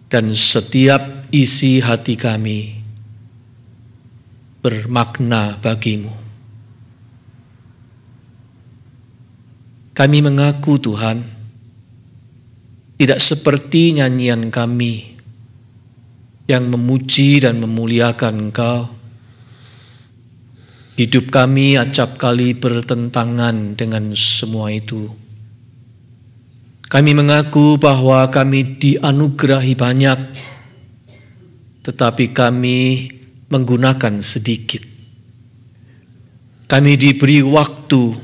dan setiap isi hati kami bermakna bagimu. Kami mengaku Tuhan, tidak seperti nyanyian kami yang memuji dan memuliakan Engkau. Hidup kami acap kali bertentangan dengan semua itu. Kami mengaku bahwa kami dianugerahi banyak, tetapi kami menggunakan sedikit. Kami diberi waktu,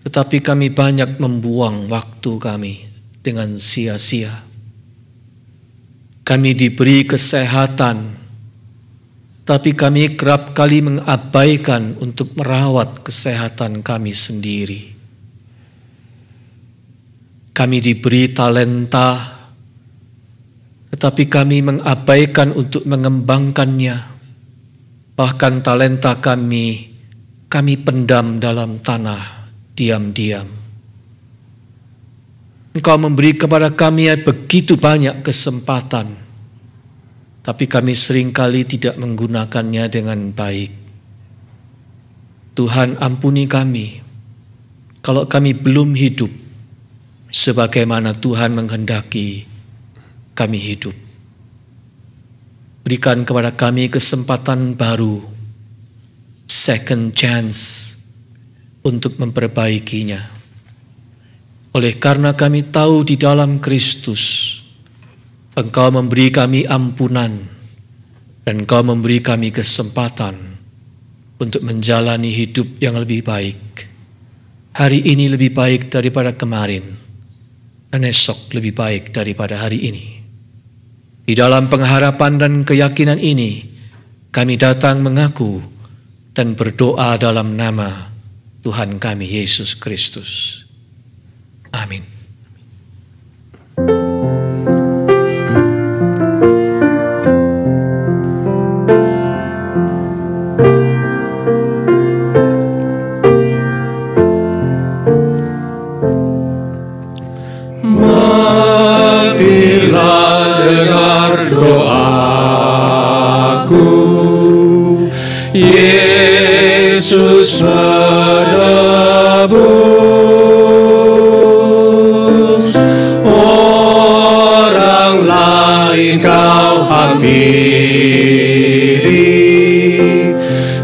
tetapi kami banyak membuang waktu kami dengan sia-sia. Kami diberi kesehatan, tapi kami kerap kali mengabaikan untuk merawat kesehatan kami sendiri. Kami diberi talenta, tetapi kami mengabaikan untuk mengembangkannya. Bahkan talenta kami pendam dalam tanah diam-diam. Engkau memberi kepada kami begitu banyak kesempatan, tapi kami seringkali tidak menggunakannya dengan baik. Tuhan, ampuni kami kalau kami belum hidup sebagaimana Tuhan menghendaki kami hidup. Berikan kepada kami kesempatan baru, second chance, untuk memperbaikinya. Oleh karena kami tahu di dalam Kristus, Engkau memberi kami ampunan, dan Engkau memberi kami kesempatan untuk menjalani hidup yang lebih baik. Hari ini lebih baik daripada kemarin, dan esok lebih baik daripada hari ini. Di dalam pengharapan dan keyakinan ini, kami datang mengaku dan berdoa dalam nama Tuhan kami Yesus Kristus. Amin. Yesus menebus, orang lain kau hampiri,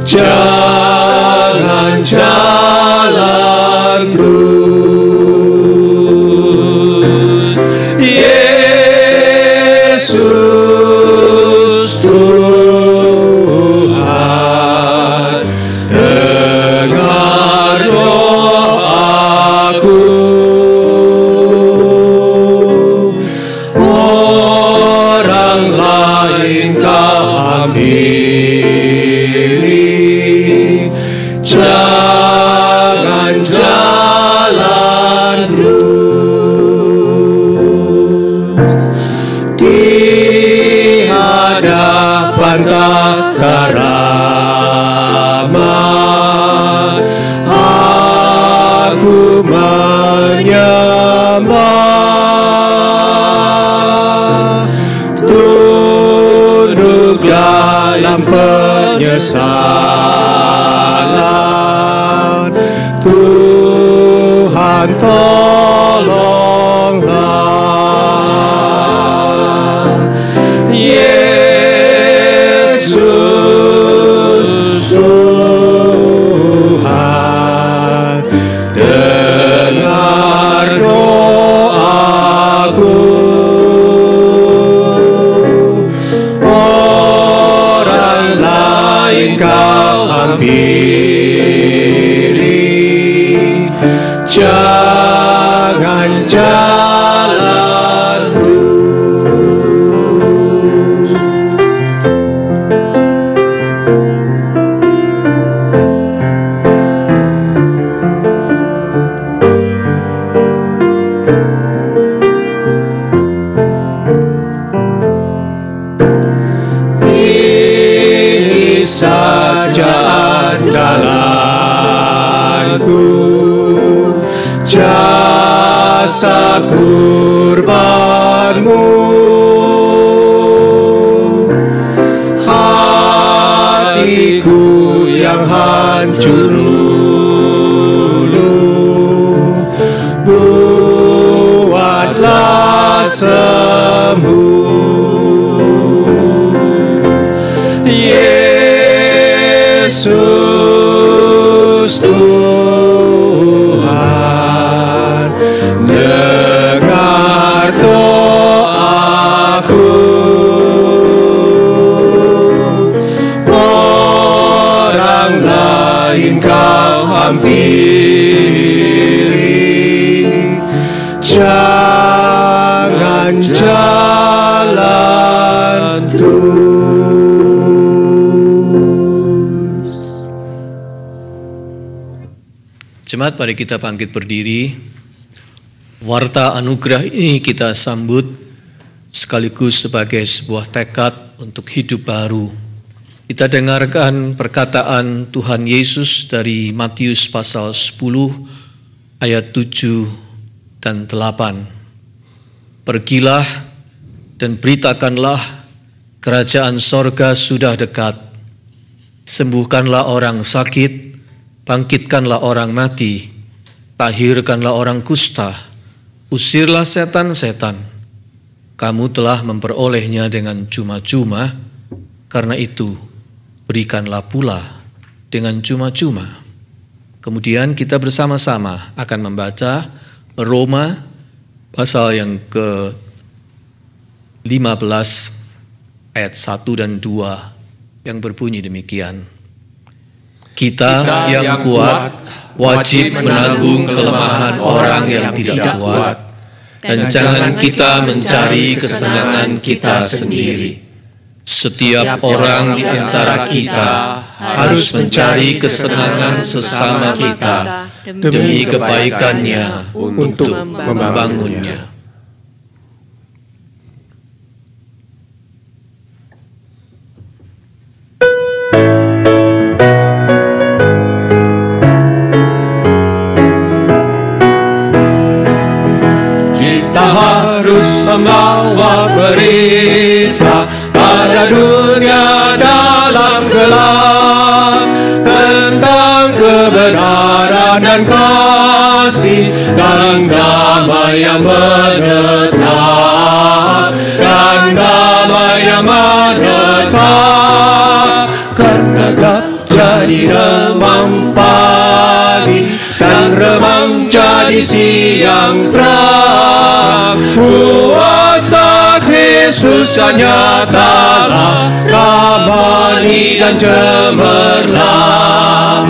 jangan jalan terus. Yesus Tuhan, dengar doaku. Orang lain kau hampiri, jangan jalan terus. Di hadapan tata rahmat, aku menyembah, tunduk dalam penyesalan. Tuhan tolonglah. Yesus Tuhan, dengar doaku. Orang lain kau hampiri, jangan jalan terus. Ini saja andalanku, jasa kurbanmu. hancur lulu, buatlah sembuh. Yesus Tuhan, dengar doaku. Orang lain kau hampiri, jangan jalan terus. Jemaat, mari kita bangkit berdiri. Warta anugerah ini kita sambut sekaligus sebagai sebuah tekad untuk hidup baru. Kita dengarkan perkataan Tuhan Yesus dari Matius pasal 10 ayat 7 dan 8. Pergilah dan beritakanlah kerajaan sorga sudah dekat. Sembuhkanlah orang sakit, bangkitkanlah orang mati, tahirkanlah orang kusta, usirlah setan-setan. Kamu telah memperolehnya dengan cuma-cuma, karena itu berikanlah pula dengan cuma-cuma. Kemudian kita bersama-sama akan membaca Roma pasal yang ke-15 ayat 1 dan 2 yang berbunyi demikian. Kita yang kuat wajib menanggung kelemahan orang yang tidak kuat, dan jangan kita mencari kesenangan kita sendiri. Setiap orang di antara kita harus mencari kesenangan sesama kita demi kebaikannya untuk membangunnya. Kita harus membawa berita pada dunia dalam gelap tentang kebenaran dan kasih dan damai yang menetap, dan damai yang menetap. Karena gelap jadi remang pagi, dan remang jadi siang terang. Kuasa Kristus yang nyatalah, ramani dan cemerlang.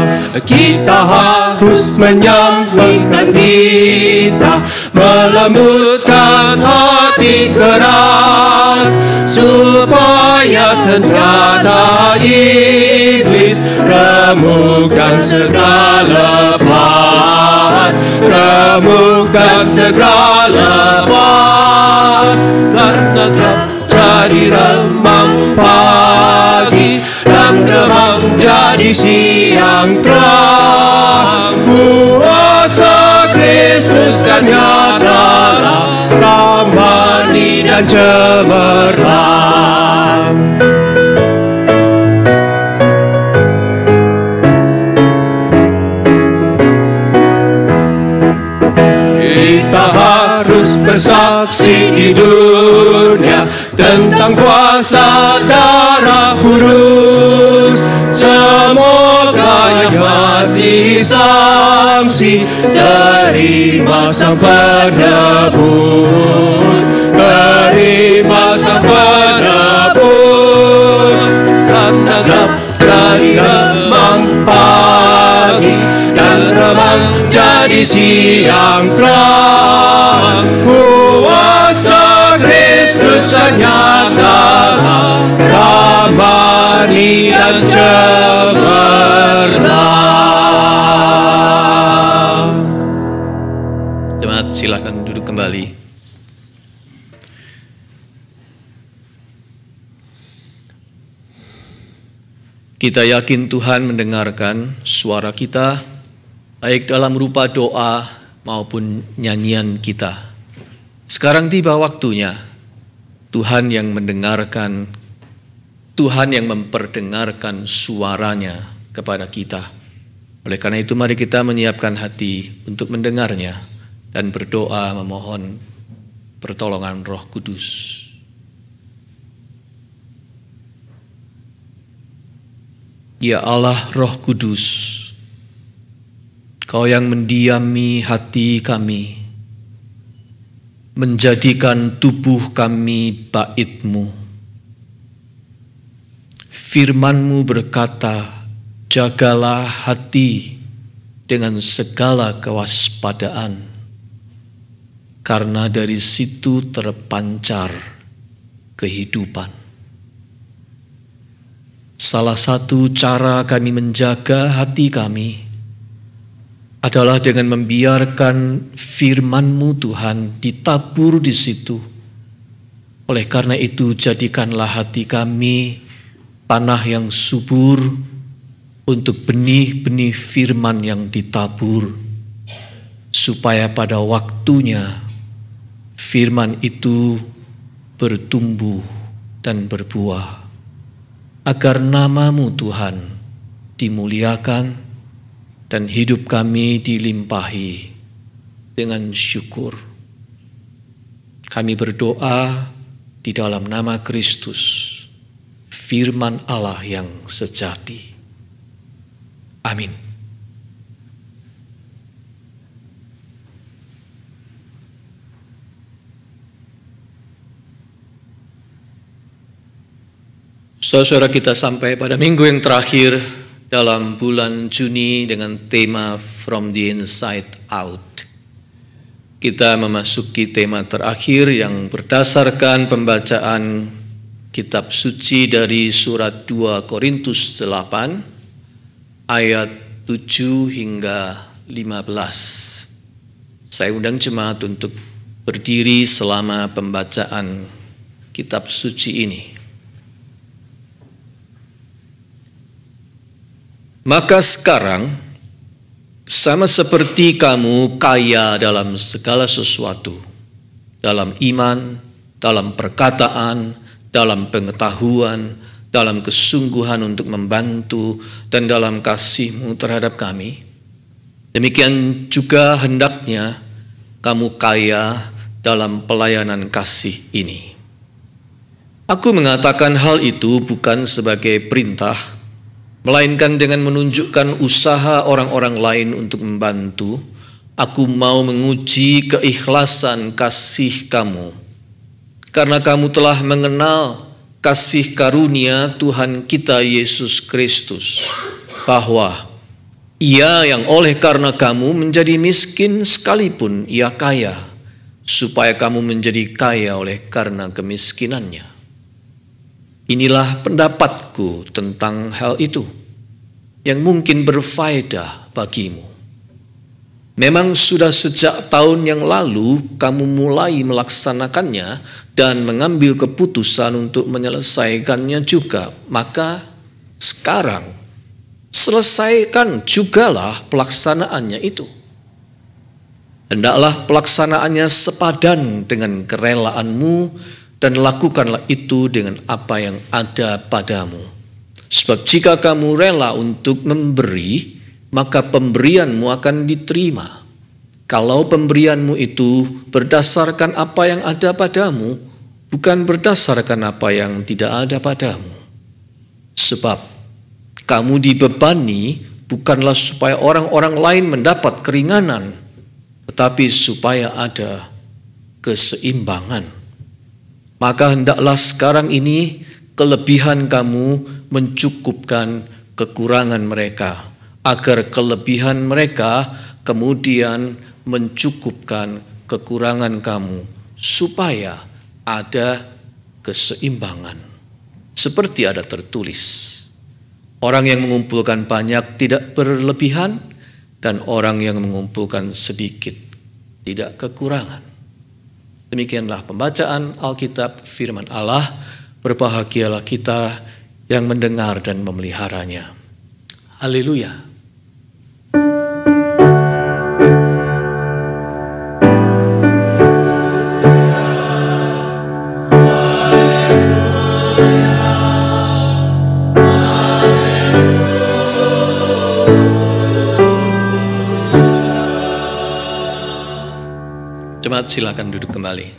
Kita harus menyampaikan kita, melembutkan hati keras, supaya senjata iblis remuk dan segera lepas, remuk dan segera lepas. Karena gelap jadi remang pagi, dan remang jadi siang terang. Kuasa Kristus kan nyatalah, ramani dan cemerlang. Kita harus bersaksi di dunia tentang kuasa darah kudus. Semoga yang masih sangsi terima sang penebus, terima sang penebus. Karena gelap jadi remang pagi, dan remang jadi siang terang. Kuasa Kristus nyatalah, ramani dan cemerlang. Jemaat, silakan duduk kembali. Kita yakin Tuhan mendengarkan suara kita, baik dalam rupa doa maupun nyanyian kita. Sekarang tiba waktunya Tuhan yang mendengarkan, Tuhan yang memperdengarkan suaranya kepada kita. Oleh karena itu mari kita menyiapkan hati untuk mendengarnya dan berdoa memohon pertolongan Roh Kudus. Ya Allah Roh Kudus, Kau yang mendiami hati kami, menjadikan tubuh kami bait-Mu. Firman-Mu berkata, jagalah hati dengan segala kewaspadaan, karena dari situ terpancar kehidupan. Salah satu cara kami menjaga hati kami adalah dengan membiarkan firman-Mu Tuhan ditabur di situ. Oleh karena itu jadikanlah hati kami tanah yang subur untuk benih-benih firman yang ditabur, supaya pada waktunya firman itu bertumbuh dan berbuah, agar nama-Mu Tuhan dimuliakan dan hidup kami dilimpahi dengan syukur. Kami berdoa di dalam nama Kristus, firman Allah yang sejati. Amin. Saudara, kita sampai pada minggu yang terakhir dalam bulan Juni dengan tema From the Inside Out. Kita memasuki tema terakhir yang berdasarkan pembacaan kitab suci dari surat 2 Korintus 8 ayat 7 hingga 15. Saya undang jemaat untuk berdiri selama pembacaan kitab suci ini. Maka sekarang, sama seperti kamu kaya dalam segala sesuatu, dalam iman, dalam perkataan, dalam pengetahuan, dalam kesungguhan untuk membantu, dan dalam kasih-Mu terhadap kami, demikian juga hendaknya kamu kaya dalam pelayanan kasih ini. Aku mengatakan hal itu bukan sebagai perintah, melainkan dengan menunjukkan usaha orang-orang lain untuk membantu. Aku mau menguji keikhlasan kasih kamu, karena kamu telah mengenal kasih karunia Tuhan kita Yesus Kristus, bahwa Ia yang oleh karena kamu menjadi miskin sekalipun Ia kaya, supaya kamu menjadi kaya oleh karena kemiskinannya. Inilah pendapatku tentang hal itu, yang mungkin berfaedah bagimu. Memang sudah sejak tahun yang lalu kamu mulai melaksanakannya dan mengambil keputusan untuk menyelesaikannya juga. Maka sekarang selesaikan jugalah pelaksanaannya itu. Hendaklah pelaksanaannya sepadan dengan kerelaanmu, dan lakukanlah itu dengan apa yang ada padamu. Sebab jika kamu rela untuk memberi, maka pemberianmu akan diterima. Kalau pemberianmu itu berdasarkan apa yang ada padamu, bukan berdasarkan apa yang tidak ada padamu. Sebab kamu dibebani bukanlah supaya orang-orang lain mendapat keringanan, tetapi supaya ada keseimbangan. Maka hendaklah sekarang ini kelebihan kamu mencukupkan kekurangan mereka, agar kelebihan mereka kemudian mencukupkan kekurangan kamu, supaya ada keseimbangan. Seperti ada tertulis, orang yang mengumpulkan banyak tidak berlebihan, dan orang yang mengumpulkan sedikit tidak kekurangan. Demikianlah pembacaan Alkitab firman Allah. Berbahagialah kita yang mendengar dan memeliharanya. Haleluya. Jemaat silakan duduk kembali.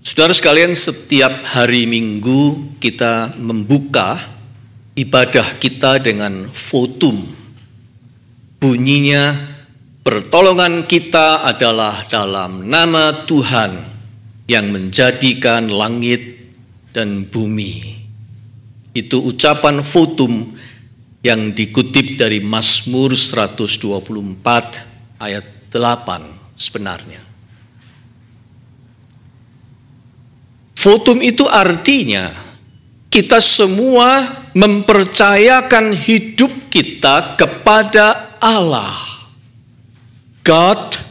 Saudara sekalian, setiap hari Minggu kita membuka ibadah kita dengan votum. Bunyinya, pertolongan kita adalah dalam nama Tuhan yang menjadikan langit dan bumi. Itu ucapan votum yang dikutip dari Mazmur 124 ayat 8 sebenarnya. Votum itu artinya kita semua mempercayakan hidup kita kepada Allah. God,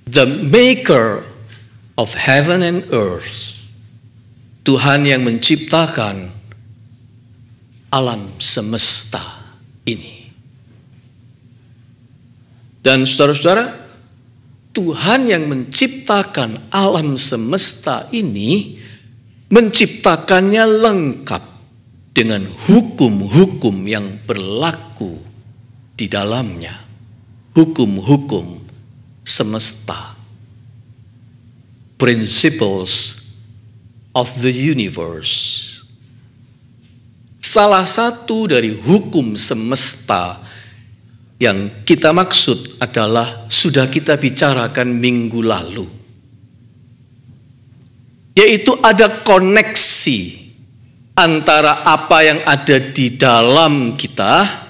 the maker of heaven and earth. Tuhan yang menciptakan alam semesta ini. Dan saudara-saudara, Tuhan yang menciptakan alam semesta ini menciptakannya lengkap dengan hukum-hukum yang berlaku di dalamnya. Hukum-hukum semesta. Principles of the universe. Salah satu dari hukum semesta yang kita maksud adalah sudah kita bicarakan minggu lalu. Yaitu ada koneksi antara apa yang ada di dalam kita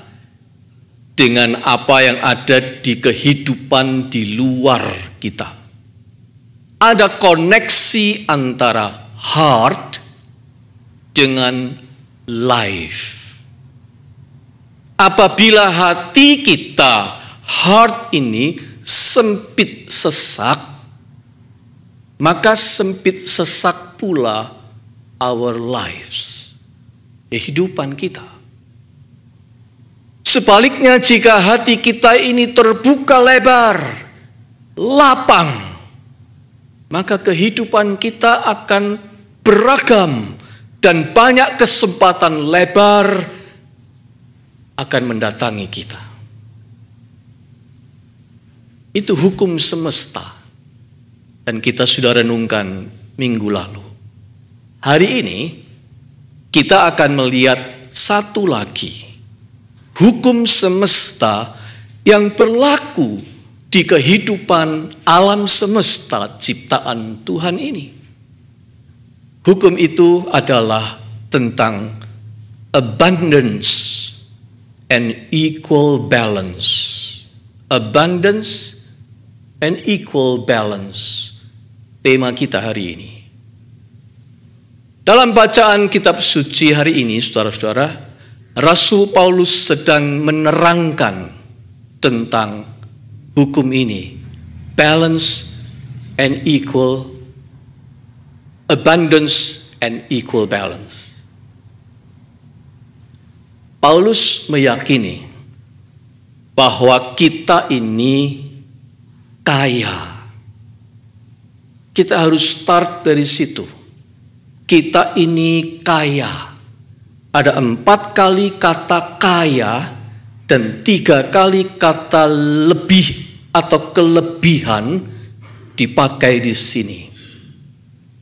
dengan apa yang ada di kehidupan di luar kita. Ada koneksi antara heart dengan life. Apabila hati kita, heart ini sempit sesak, maka sempit sesak pula our lives, kehidupan kita. Sebaliknya, jika hati kita ini terbuka lebar, lapang, maka kehidupan kita akan beragam dan banyak kesempatan lebar akan mendatangi kita. Itu hukum semesta. Dan kita sudah renungkan minggu lalu. Hari ini kita akan melihat satu lagi hukum semesta yang berlaku di kehidupan alam semesta ciptaan Tuhan ini. Hukum itu adalah tentang abundance and equal balance. Abundance and equal balance. Tema kita hari ini. Dalam bacaan kitab suci hari ini, saudara-saudara, Rasul Paulus sedang menerangkan tentang hukum ini. Balance and equal, abundance and equal balance. Paulus meyakini bahwa kita ini kaya. Kita harus start dari situ. Kita ini kaya. Ada 4 kali kata kaya dan 3 kali kata lebih atau kelebihan dipakai di sini.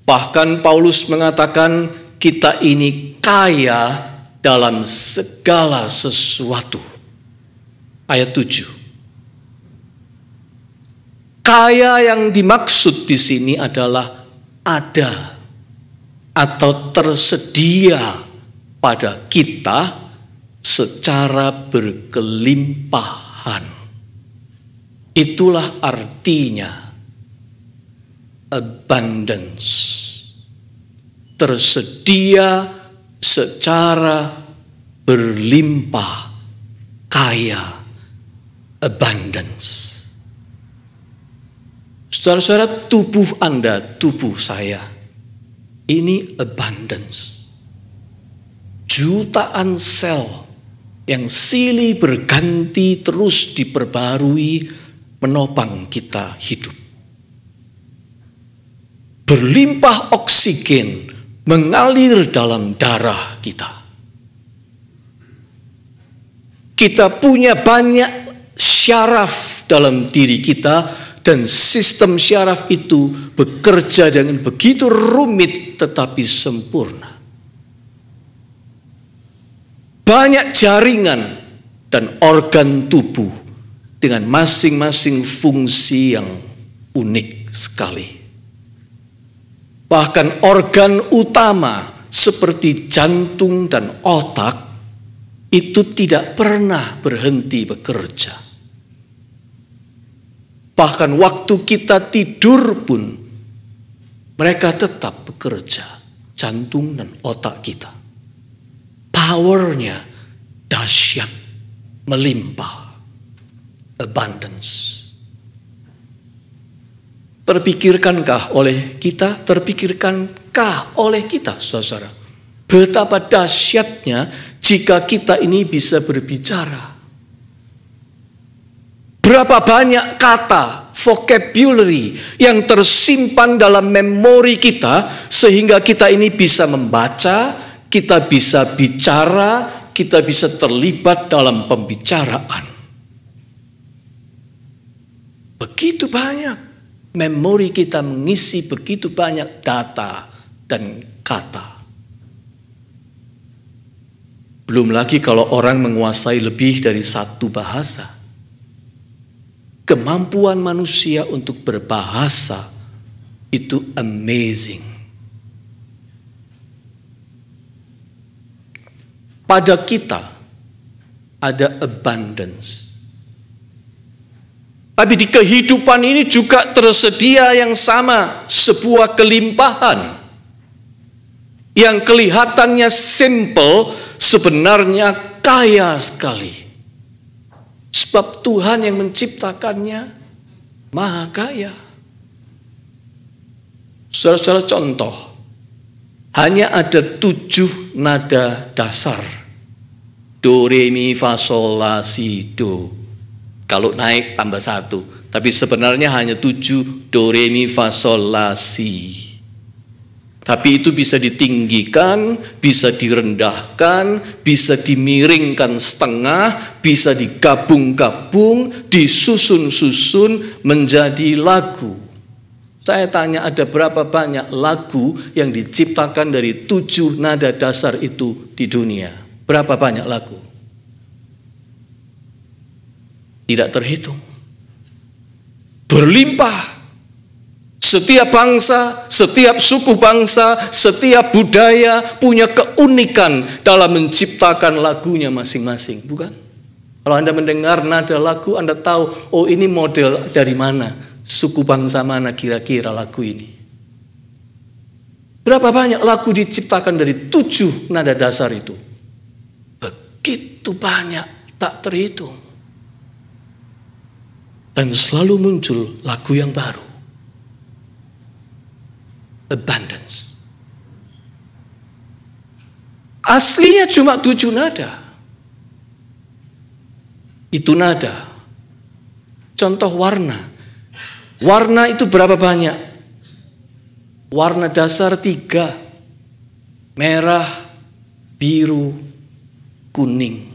Bahkan Paulus mengatakan kita ini kaya dalam segala sesuatu. Ayat 7. Kaya yang dimaksud di sini adalah ada atau tersedia pada kita secara berkelimpahan. Itulah artinya abundance. Tersedia secara berlimpah, kaya, abundance. Saudara-saudara, tubuh Anda, tubuh saya, ini abundance. Jutaan sel yang silih berganti terus diperbarui menopang kita hidup. Berlimpah oksigen, mengalir dalam darah kita. Kita punya banyak syaraf dalam diri kita, dan sistem syaraf itu bekerja dengan begitu rumit tetapi sempurna. Banyak jaringan dan organ tubuh dengan masing-masing fungsi yang unik sekali. Bahkan organ utama seperti jantung dan otak itu tidak pernah berhenti bekerja. Bahkan waktu kita tidur pun mereka tetap bekerja, jantung dan otak kita. Powernya dahsyat, melimpah, abundance. Terpikirkankah oleh kita, saudara, betapa dahsyatnya jika kita ini bisa berbicara. Berapa banyak kata, vocabulary yang tersimpan dalam memori kita sehingga kita ini bisa membaca, kita bisa bicara, kita bisa terlibat dalam pembicaraan. Begitu banyak memori kita mengisi begitu banyak data dan kata. Belum lagi kalau orang menguasai lebih dari satu bahasa. Kemampuan manusia untuk berbahasa itu amazing. Pada kita ada abundance. Tapi di kehidupan ini juga tersedia yang sama, sebuah kelimpahan. Yang kelihatannya simple, sebenarnya kaya sekali. Sebab Tuhan yang menciptakannya maha kaya. Saudara-saudara, contoh. Hanya ada 7 nada dasar. Do, re, mi, fa, sol, la, si, do. Kalau naik tambah 1. Tapi sebenarnya hanya 7. Do, re, mi, fa, sol, la, si. Tapi itu bisa ditinggikan, bisa direndahkan, bisa dimiringkan setengah, bisa digabung-gabung, disusun-susun menjadi lagu. Saya tanya, ada berapa banyak lagu yang diciptakan dari 7 nada dasar itu di dunia? Berapa banyak lagu? Tidak terhitung. Berlimpah. Setiap bangsa, setiap suku bangsa, setiap budaya punya keunikan dalam menciptakan lagunya masing-masing, bukan? Kalau Anda mendengar nada lagu, Anda tahu, oh ini model dari mana, suku bangsa mana kira-kira lagu ini. Berapa banyak lagu diciptakan dari 7 nada dasar itu? Begitu banyak, tak terhitung. Dan selalu muncul lagu yang baru. Abundance. Aslinya cuma 7 nada. Itu nada. Contoh warna. Warna itu berapa banyak? Warna dasar 3. Merah, biru, kuning.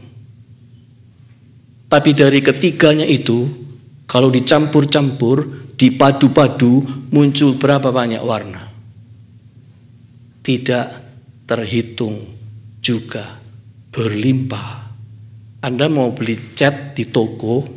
Tapi dari ketiganya itu, kalau dicampur-campur, dipadu-padu, muncul berapa banyak warna? Tidak terhitung juga, berlimpah. Anda mau beli cat di toko,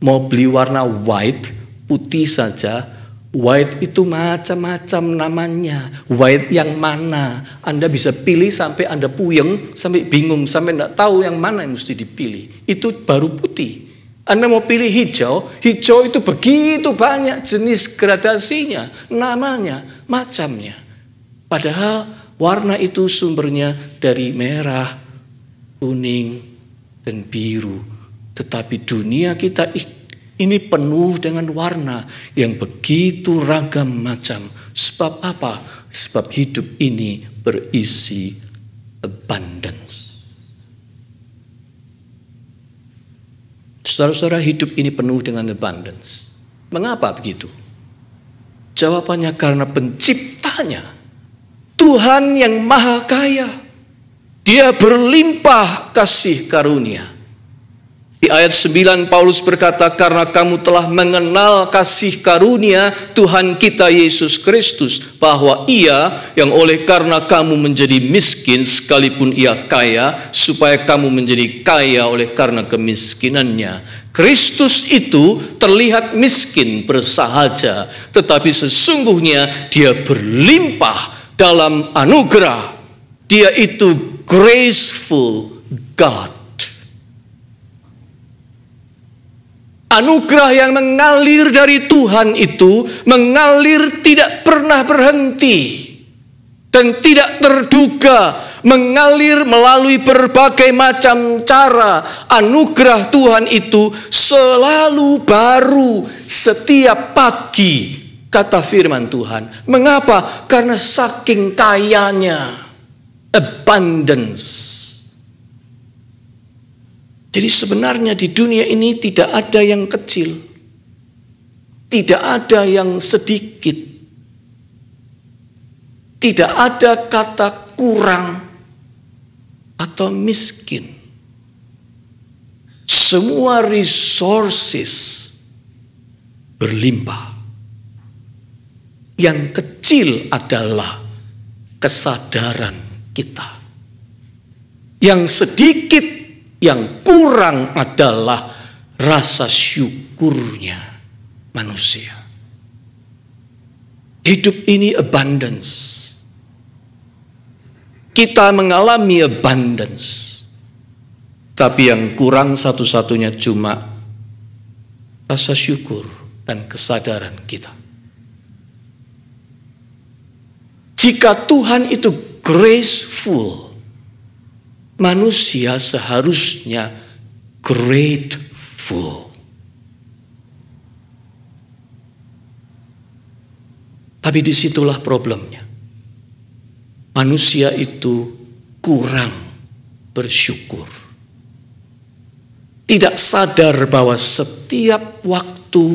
mau beli warna white, putih saja, white itu macam-macam namanya. White yang mana? Anda bisa pilih sampai Anda puyeng, sampai bingung, sampai tidak tahu yang mana yang mesti dipilih. Itu baru putih. Anda mau pilih hijau, hijau itu begitu banyak jenis gradasinya, namanya, macamnya. Padahal warna itu sumbernya dari merah, kuning, dan biru. Tetapi dunia kita ini penuh dengan warna yang begitu ragam macam. Sebab apa? Sebab hidup ini berisi abundance. Saudara-saudara, hidup ini penuh dengan abundance. Mengapa begitu? Jawabannya karena penciptanya, Tuhan yang maha kaya. Dia berlimpah kasih karunia. Di ayat 9 Paulus berkata, karena kamu telah mengenal kasih karunia Tuhan kita Yesus Kristus, bahwa Ia yang oleh karena kamu menjadi miskin sekalipun Ia kaya, supaya kamu menjadi kaya oleh karena kemiskinannya. Kristus itu terlihat miskin bersahaja, tetapi sesungguhnya Dia berlimpah dalam anugerah. Dia itu graceful God. Anugerah yang mengalir dari Tuhan itu mengalir tidak pernah berhenti dan tidak terduga, mengalir melalui berbagai macam cara. Anugerah Tuhan itu selalu baru setiap pagi, kata firman Tuhan. Mengapa? Karena saking kayanya, abundance. Jadi sebenarnya di dunia ini tidak ada yang kecil, tidak ada yang sedikit, tidak ada kata kurang atau miskin. Semua resources berlimpah. Yang kecil adalah kesadaran kita. Yang sedikit, yang kurang adalah rasa syukurnya manusia. Hidup ini abundance. Kita mengalami abundance. Tapi yang kurang satu-satunya cuma rasa syukur dan kesadaran kita. Jika Tuhan itu graceful, manusia seharusnya grateful. Tapi disitulah problemnya. Manusia itu kurang bersyukur. Tidak sadar bahwa setiap waktu,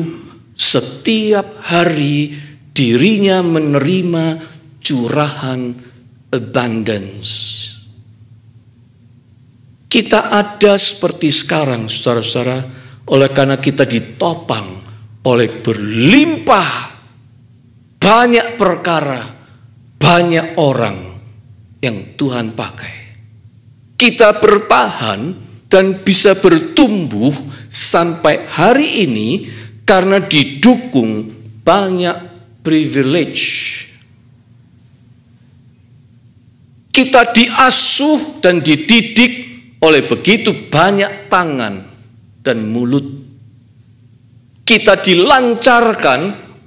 setiap hari dirinya menerima curahan abundance. Kita ada seperti sekarang, saudara-saudara, oleh karena kita ditopang oleh berlimpah banyak perkara, banyak orang yang Tuhan pakai. Kita bertahan dan bisa bertumbuh sampai hari ini karena didukung banyak privilege. Kita diasuh dan dididik oleh begitu banyak tangan dan mulut. Kita dilancarkan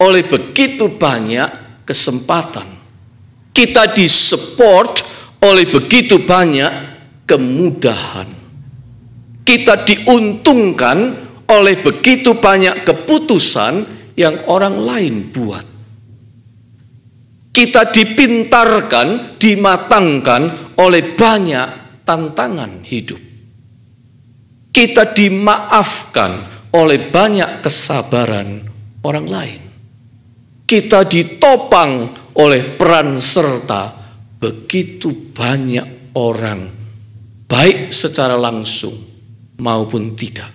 oleh begitu banyak kesempatan. Kita disupport oleh begitu banyak kemudahan. Kita diuntungkan oleh begitu banyak keputusan yang orang lain buat. Kita dipintarkan, dimatangkan oleh banyak tantangan hidup. Kita dimaafkan oleh banyak kesabaran orang lain. Kita ditopang oleh peran serta begitu banyak orang, baik secara langsung maupun tidak.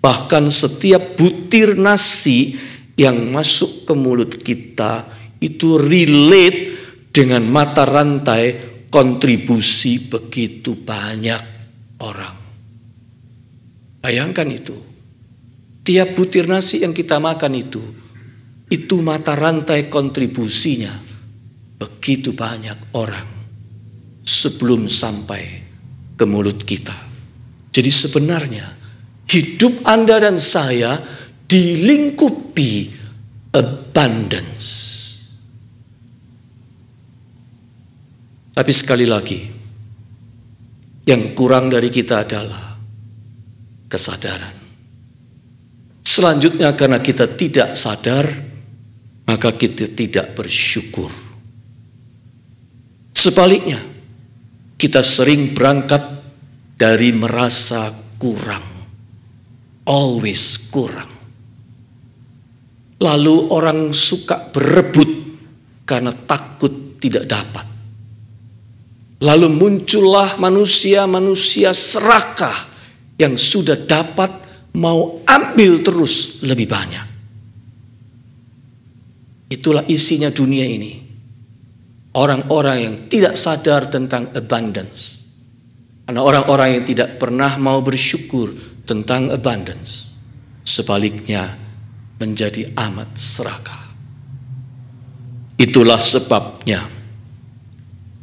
Bahkan setiap butir nasi yang masuk ke mulut kita itu relate dengan mata rantai kontribusi begitu banyak orang. Bayangkan itu. Tiap butir nasi yang kita makan itu mata rantai kontribusinya begitu banyak orang sebelum sampai ke mulut kita. Jadi sebenarnya hidup Anda dan saya dilingkupi abundance. Tapi sekali lagi, yang kurang dari kita adalah kesadaran. Selanjutnya karena kita tidak sadar, maka kita tidak bersyukur. Sebaliknya, kita sering berangkat dari merasa kurang. Always kurang. Lalu orang suka berebut karena takut tidak dapat. Lalu muncullah manusia-manusia serakah yang sudah dapat mau ambil terus lebih banyak. Itulah isinya dunia ini. Orang-orang yang tidak sadar tentang abundance. Karena orang-orang yang tidak pernah mau bersyukur tentang abundance. Sebaliknya menjadi amat serakah. Itulah sebabnya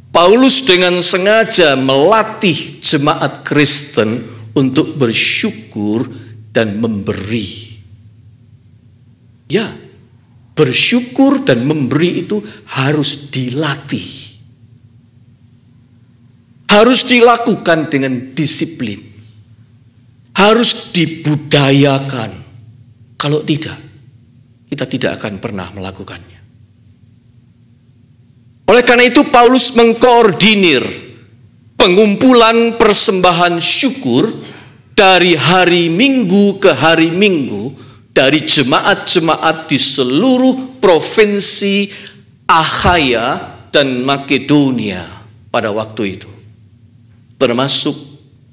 Paulus dengan sengaja melatih jemaat Kristen untuk bersyukur dan memberi. Ya, bersyukur dan memberi itu harus dilatih. Harus dilakukan dengan disiplin. Harus dibudayakan. Kalau tidak, kita tidak akan pernah melakukannya. Oleh karena itu Paulus mengkoordinir pengumpulan persembahan syukur dari hari Minggu ke hari Minggu dari jemaat-jemaat di seluruh provinsi Akhaya dan Makedonia pada waktu itu, termasuk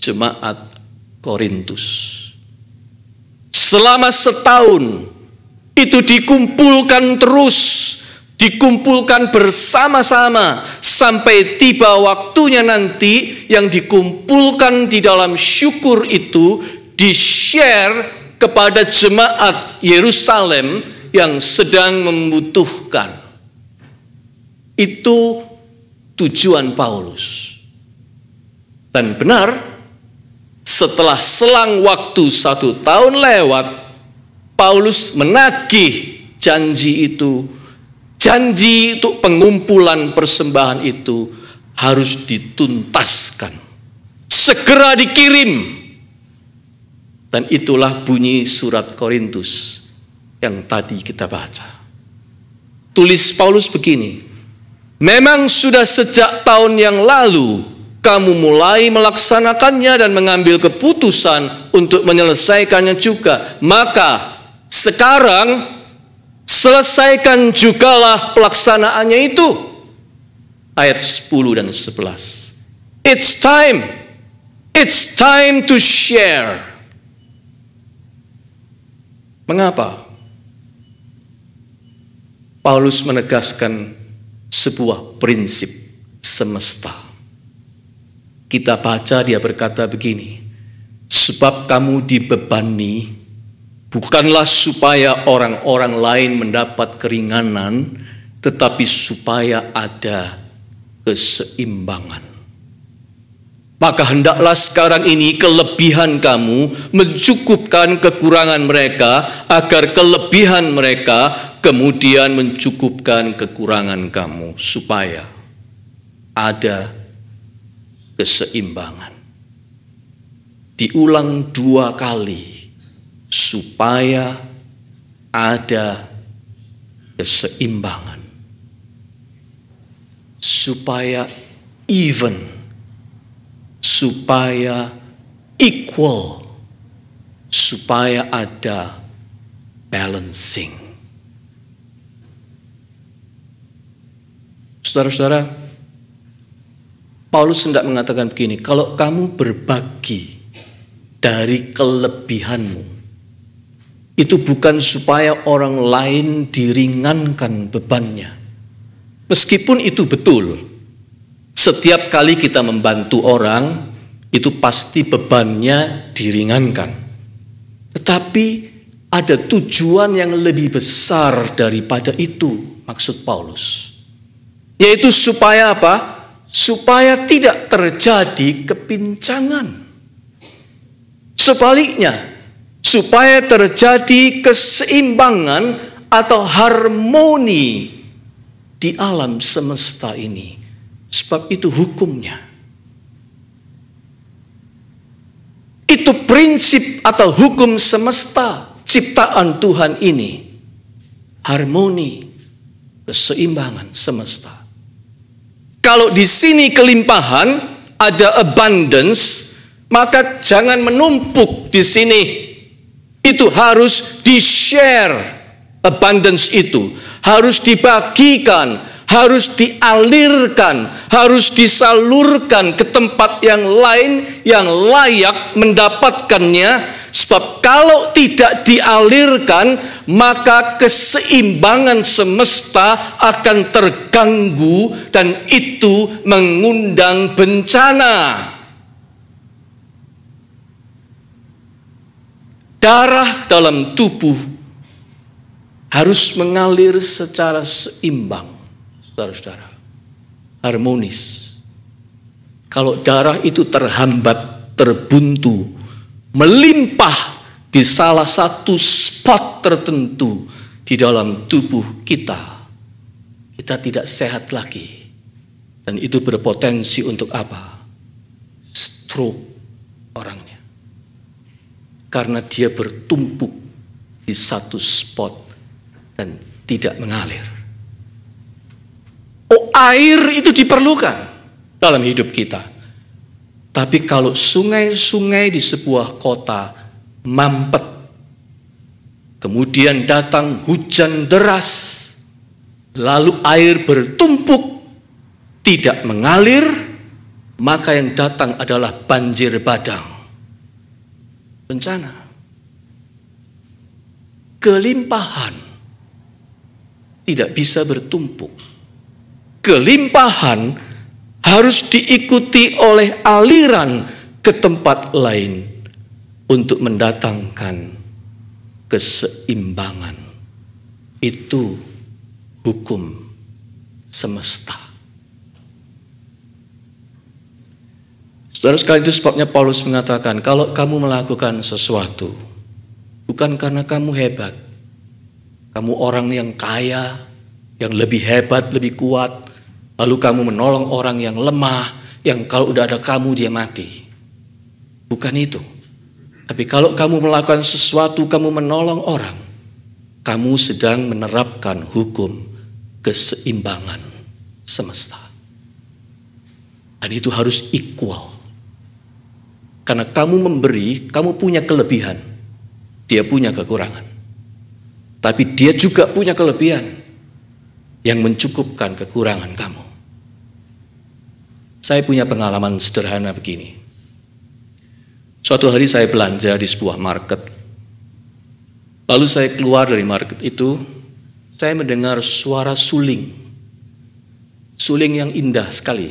jemaat Korintus. Selama setahun itu dikumpulkan terus, dikumpulkan bersama-sama sampai tiba waktunya nanti yang dikumpulkan di dalam syukur itu di-share kepada jemaat Yerusalem yang sedang membutuhkan. Itu tujuan Paulus. Dan benar, setelah selang waktu 1 tahun lewat, Paulus menagih janji itu. Janji untuk pengumpulan persembahan itu harus dituntaskan. Segera dikirim. Dan itulah bunyi surat Korintus yang tadi kita baca. Tulis Paulus begini, memang sudah sejak tahun yang lalu kamu mulai melaksanakannya dan mengambil keputusan untuk menyelesaikannya juga. Maka sekarang selesaikan jugalah pelaksanaannya itu. Ayat 10 dan 11. It's time to share. Mengapa? Paulus menegaskan sebuah prinsip semesta. Kita baca dia berkata begini, sebab kamu dibebani bukanlah supaya orang-orang lain mendapat keringanan, tetapi supaya ada keseimbangan. Maka hendaklah sekarang ini kelebihan kamu mencukupkan kekurangan mereka, agar kelebihan mereka kemudian mencukupkan kekurangan kamu, supaya ada keseimbangan. Diulang 2 kali, supaya ada keseimbangan, supaya even, supaya equal, supaya ada balancing. Saudara-saudara, Paulus hendak mengatakan begini, kalau kamu berbagi dari kelebihanmu, itu bukan supaya orang lain diringankan bebannya. Meskipun itu betul, setiap kali kita membantu orang, itu pasti bebannya diringankan. Tetapi ada tujuan yang lebih besar daripada itu, maksud Paulus. Yaitu supaya apa? Supaya tidak terjadi kepincangan. Sebaliknya, supaya terjadi keseimbangan atau harmoni di alam semesta ini. Sebab itu hukumnya. Itu prinsip atau hukum semesta ciptaan Tuhan ini. Harmoni, keseimbangan semesta. Kalau di sini kelimpahan, ada abundance, maka jangan menumpuk di sini. Itu harus di-share abundance itu, harus dibagikan, harus dialirkan, harus disalurkan ke tempat yang lain yang layak mendapatkannya. Sebab kalau tidak dialirkan, maka keseimbangan semesta akan terganggu dan itu mengundang bencana. Darah dalam tubuh harus mengalir secara seimbang. Saudara-saudara, harmonis. Kalau darah itu terhambat, terbuntu, melimpah di salah satu spot tertentu di dalam tubuh kita, kita tidak sehat lagi. Dan itu berpotensi untuk apa? Stroke orangnya. Karena dia bertumpuk di satu spot dan tidak mengalir. Air itu diperlukan dalam hidup kita. Tapi kalau sungai-sungai di sebuah kota mampet, kemudian datang hujan deras, lalu air bertumpuk, tidak mengalir, maka yang datang adalah banjir bandang. Bencana. Kelimpahan tidak bisa bertumpuk. Kelimpahan harus diikuti oleh aliran ke tempat lain untuk mendatangkan keseimbangan. Itu hukum semesta. Saudara sekalian, itu sebabnya Paulus mengatakan, kalau kamu melakukan sesuatu, bukan karena kamu hebat, kamu orang yang kaya, yang lebih hebat, lebih kuat, lalu kamu menolong orang yang lemah, yang kalau udah ada kamu dia mati. Bukan itu. Tapi kalau kamu melakukan sesuatu, kamu menolong orang, kamu sedang menerapkan hukum keseimbangan semesta. Dan itu harus equal. Karena kamu memberi, kamu punya kelebihan. Dia punya kekurangan. Tapi dia juga punya kelebihan yang mencukupkan kekurangan kamu. Saya punya pengalaman sederhana begini. Suatu hari saya belanja di sebuah market. Lalu saya keluar dari market itu, saya mendengar suara suling. Suling yang indah sekali.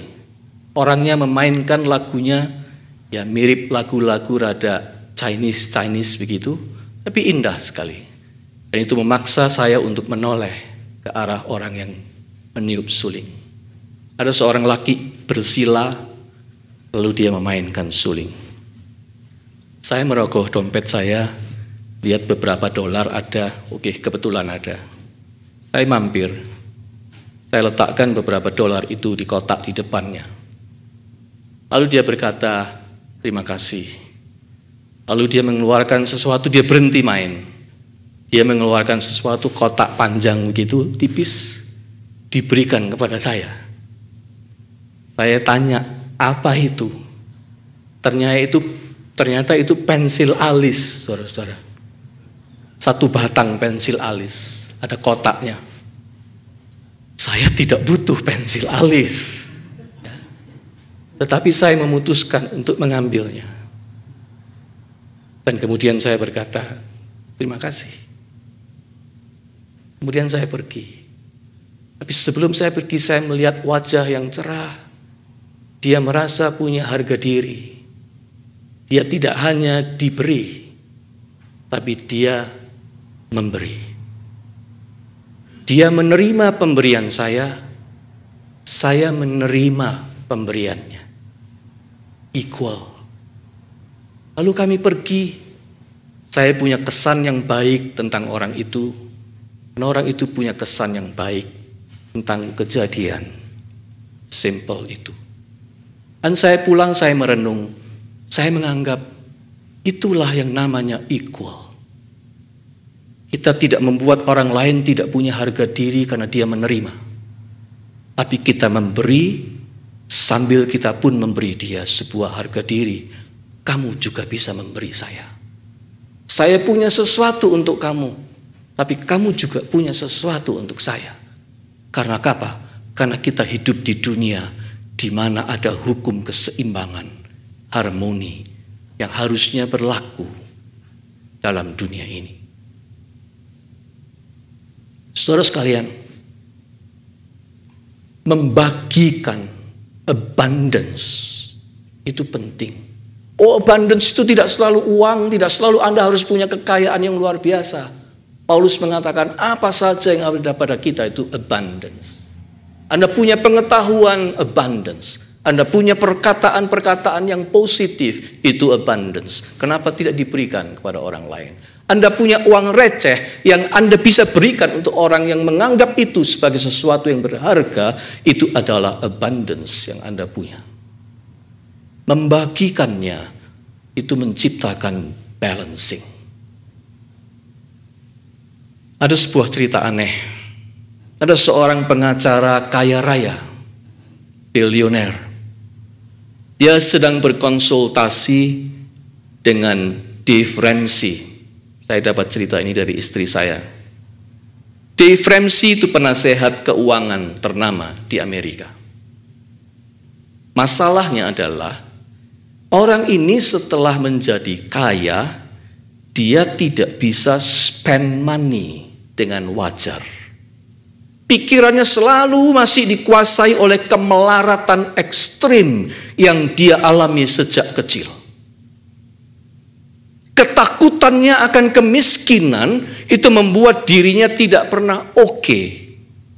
Orangnya memainkan lagunya, ya mirip lagu-lagu rada Chinese begitu, tapi indah sekali. Dan itu memaksa saya untuk menoleh ke arah orang yang meniup suling. Ada seorang laki bersila, lalu dia memainkan suling. Saya merogoh dompet saya, lihat beberapa dolar ada, oke kebetulan ada. Saya mampir, saya letakkan beberapa dolar itu di kotak di depannya. Lalu dia berkata, terima kasih. Lalu dia mengeluarkan sesuatu, dia berhenti main. Dia mengeluarkan sesuatu kotak panjang begitu, tipis, diberikan kepada saya. Saya tanya, apa itu? Ternyata itu pensil alis, saudara-saudara. Satu batang pensil alis, ada kotaknya. Saya tidak butuh pensil alis. Tetapi saya memutuskan untuk mengambilnya. Dan kemudian saya berkata, terima kasih. Kemudian saya pergi. Tapi sebelum saya pergi, saya melihat wajah yang cerah. Dia merasa punya harga diri. Dia tidak hanya diberi, tapi dia memberi. Dia menerima pemberian saya menerima pemberiannya. Equal. Lalu kami pergi. Saya punya kesan yang baik tentang orang itu. Dan orang itu punya kesan yang baik tentang kejadian simple itu. Dan saya pulang, saya merenung. Saya menganggap itulah yang namanya equal. Kita tidak membuat orang lain tidak punya harga diri karena dia menerima. Tapi kita memberi sambil kita pun memberi dia sebuah harga diri. Kamu juga bisa memberi saya. Saya punya sesuatu untuk kamu, tapi kamu juga punya sesuatu untuk saya. Karena apa? Karena kita hidup di dunia di mana ada hukum keseimbangan, harmoni yang harusnya berlaku dalam dunia ini. Saudara sekalian, membagikan abundance itu penting. Oh, abundance itu tidak selalu uang, tidak selalu Anda harus punya kekayaan yang luar biasa. Paulus mengatakan apa saja yang ada pada kita itu abundance. Anda punya pengetahuan, abundance. Anda punya perkataan-perkataan yang positif, itu abundance. Kenapa tidak diberikan kepada orang lain? Anda punya uang receh yang Anda bisa berikan untuk orang yang menganggap itu sebagai sesuatu yang berharga, itu adalah abundance yang Anda punya. Membagikannya itu menciptakan balancing. Ada sebuah cerita aneh. Ada seorang pengacara kaya raya, bilioner. Dia sedang berkonsultasi dengan Dave Ramsey. Saya dapat cerita ini dari istri saya. Dave Ramsey itu penasehat keuangan ternama di Amerika. Masalahnya adalah orang ini setelah menjadi kaya, dia tidak bisa spend money dengan wajar. Pikirannya selalu masih dikuasai oleh kemelaratan ekstrim yang dia alami sejak kecil. Ketakutannya akan kemiskinan itu membuat dirinya tidak pernah oke,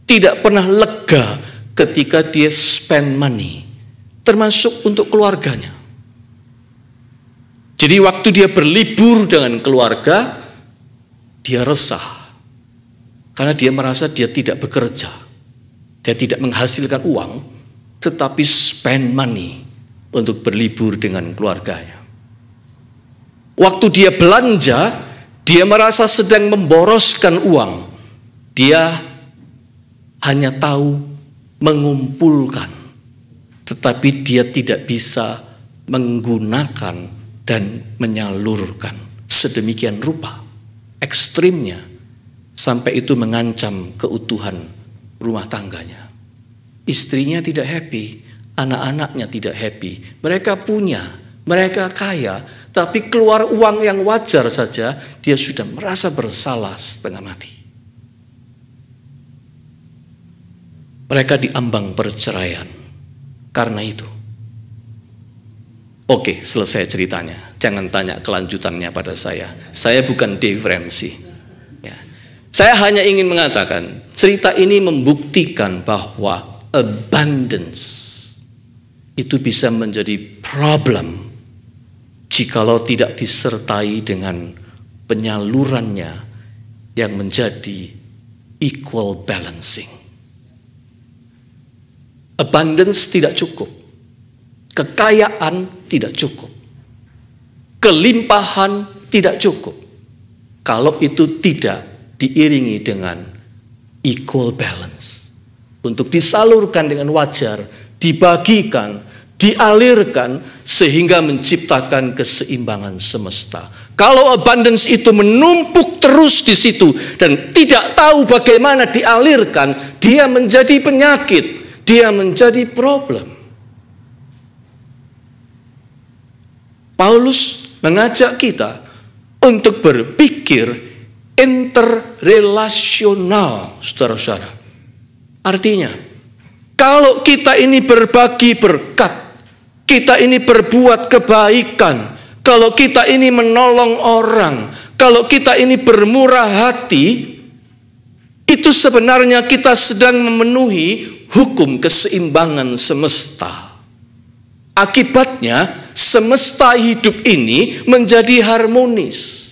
tidak pernah lega ketika dia spend money, termasuk untuk keluarganya. Jadi waktu dia berlibur dengan keluarga, dia resah. Karena dia merasa dia tidak bekerja. Dia tidak menghasilkan uang, tetapi spend money untuk berlibur dengan keluarganya. Waktu dia belanja, dia merasa sedang memboroskan uang. Dia hanya tahu mengumpulkan, tetapi dia tidak bisa menggunakan dan menyalurkan. Sedemikian rupa ekstrimnya, sampai itu mengancam keutuhan rumah tangganya. Istrinya tidak happy, anak-anaknya tidak happy. Mereka punya, mereka kaya, tapi keluar uang yang wajar saja, dia sudah merasa bersalah setengah mati. Mereka diambang perceraian karena itu. Oke, selesai ceritanya. Jangan tanya kelanjutannya pada saya. Saya bukan Dave Ramsey. Saya hanya ingin mengatakan, cerita ini membuktikan bahwa abundance itu bisa menjadi problem jikalau tidak disertai dengan penyalurannya yang menjadi equal balancing. Abundance tidak cukup, kekayaan tidak cukup, kelimpahan tidak cukup kalau itu tidak diiringi dengan equal balance. Untuk disalurkan dengan wajar, dibagikan, dialirkan, sehingga menciptakan keseimbangan semesta. Kalau abundance itu menumpuk terus di situ, dan tidak tahu bagaimana dialirkan, dia menjadi penyakit, dia menjadi problem. Paulus mengajak kita untuk berpikir interrelasional, saudara-saudara. Artinya, kalau kita ini berbagi berkat, kita ini berbuat kebaikan, kalau kita ini menolong orang, kalau kita ini bermurah hati, itu sebenarnya kita sedang memenuhi hukum keseimbangan semesta. Akibatnya, semesta hidup ini menjadi harmonis.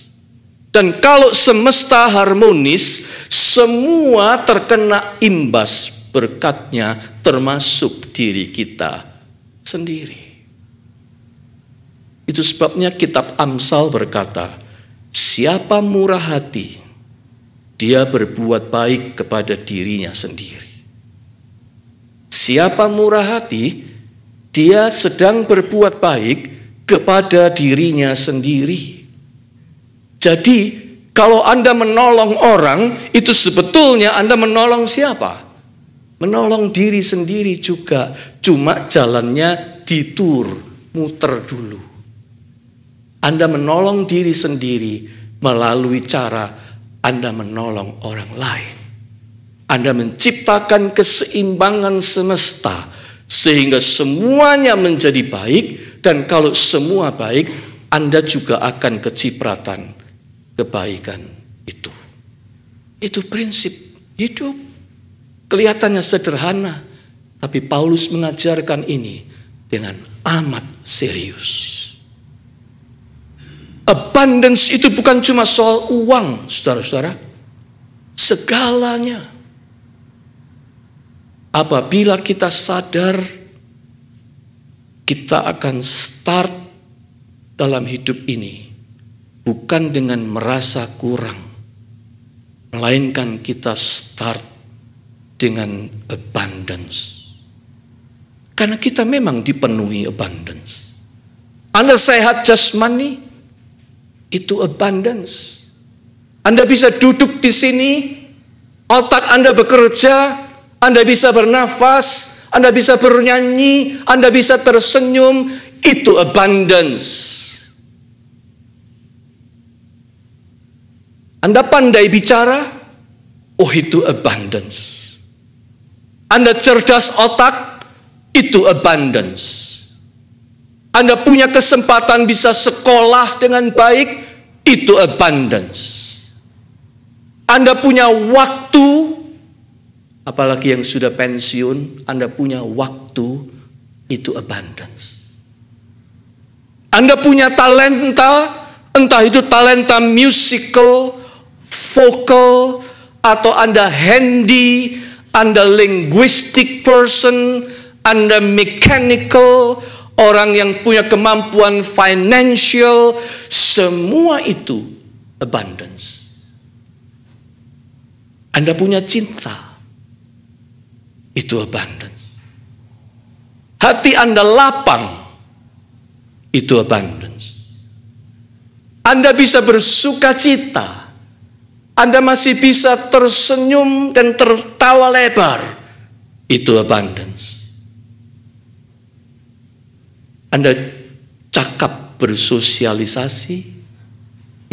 Dan kalau semesta harmonis, semua terkena imbas berkatnya, termasuk diri kita sendiri. Itu sebabnya kitab Amsal berkata, siapa murah hati, dia berbuat baik kepada dirinya sendiri. Siapa murah hati, dia sedang berbuat baik kepada dirinya sendiri. Jadi, kalau Anda menolong orang, itu sebetulnya Anda menolong siapa? Menolong diri sendiri juga, cuma jalannya ditur, muter dulu. Anda menolong diri sendiri melalui cara Anda menolong orang lain. Anda menciptakan keseimbangan semesta sehingga semuanya menjadi baik, dan kalau semua baik, Anda juga akan kecipratan kebaikan itu. Itu prinsip hidup. Kelihatannya sederhana, tapi Paulus mengajarkan ini dengan amat serius. Abundance itu bukan cuma soal uang, saudara-saudara. Segalanya. Apabila kita sadar, kita akan start dalam hidup ini bukan dengan merasa kurang, melainkan kita start dengan abundance. Karena kita memang dipenuhi abundance. Anda sehat jasmani, itu abundance. Anda bisa duduk di sini, otak Anda bekerja, Anda bisa bernafas, Anda bisa bernyanyi, Anda bisa tersenyum, itu abundance. Anda pandai bicara, oh itu abundance. Anda cerdas otak, itu abundance. Anda punya kesempatan bisa sekolah dengan baik, itu abundance. Anda punya waktu, apalagi yang sudah pensiun, Anda punya waktu, itu abundance. Anda punya talenta, entah itu talenta musical, vokal, atau Anda handy, Anda linguistic person, Anda mechanical, orang yang punya kemampuan financial, semua itu abundance. Anda punya cinta, itu abundance. Hati Anda lapang, itu abundance. Anda bisa bersuka cita, Anda masih bisa tersenyum dan tertawa lebar, itu abundance. Anda cakap bersosialisasi,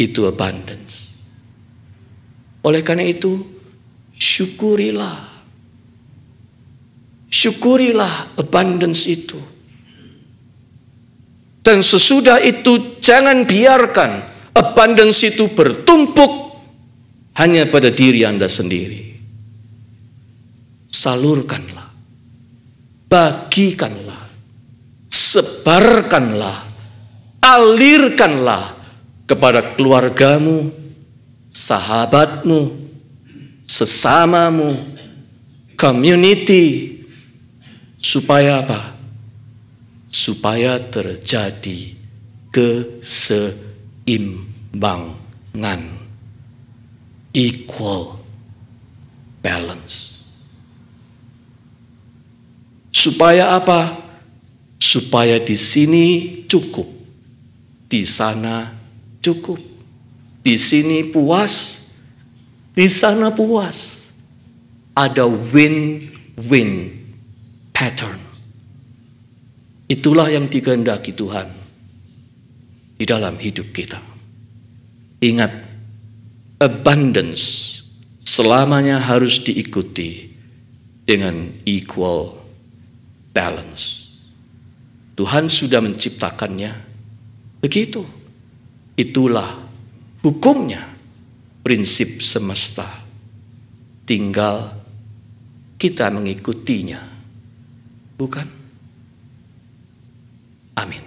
itu abundance. Oleh karena itu, syukurilah. Syukurilah abundance itu. Dan sesudah itu jangan biarkan abundance itu bertumpuk hanya pada diri Anda sendiri. Salurkanlah. Bagikanlah. Sebarkanlah. Alirkanlah kepada keluargamu, sahabatmu, sesamamu, community. Supaya apa? Supaya terjadi keseimbangan, equal balance. Supaya apa? Supaya di sini cukup, di sana cukup, di sini puas, di sana puas. Ada win-win pattern. Itulah yang dikehendaki Tuhan di dalam hidup kita. Ingat, abundance selamanya harus diikuti dengan equal balance. Tuhan sudah menciptakannya begitu. Itulah hukumnya, prinsip semesta. Tinggal kita mengikutinya. Bukan? Amin.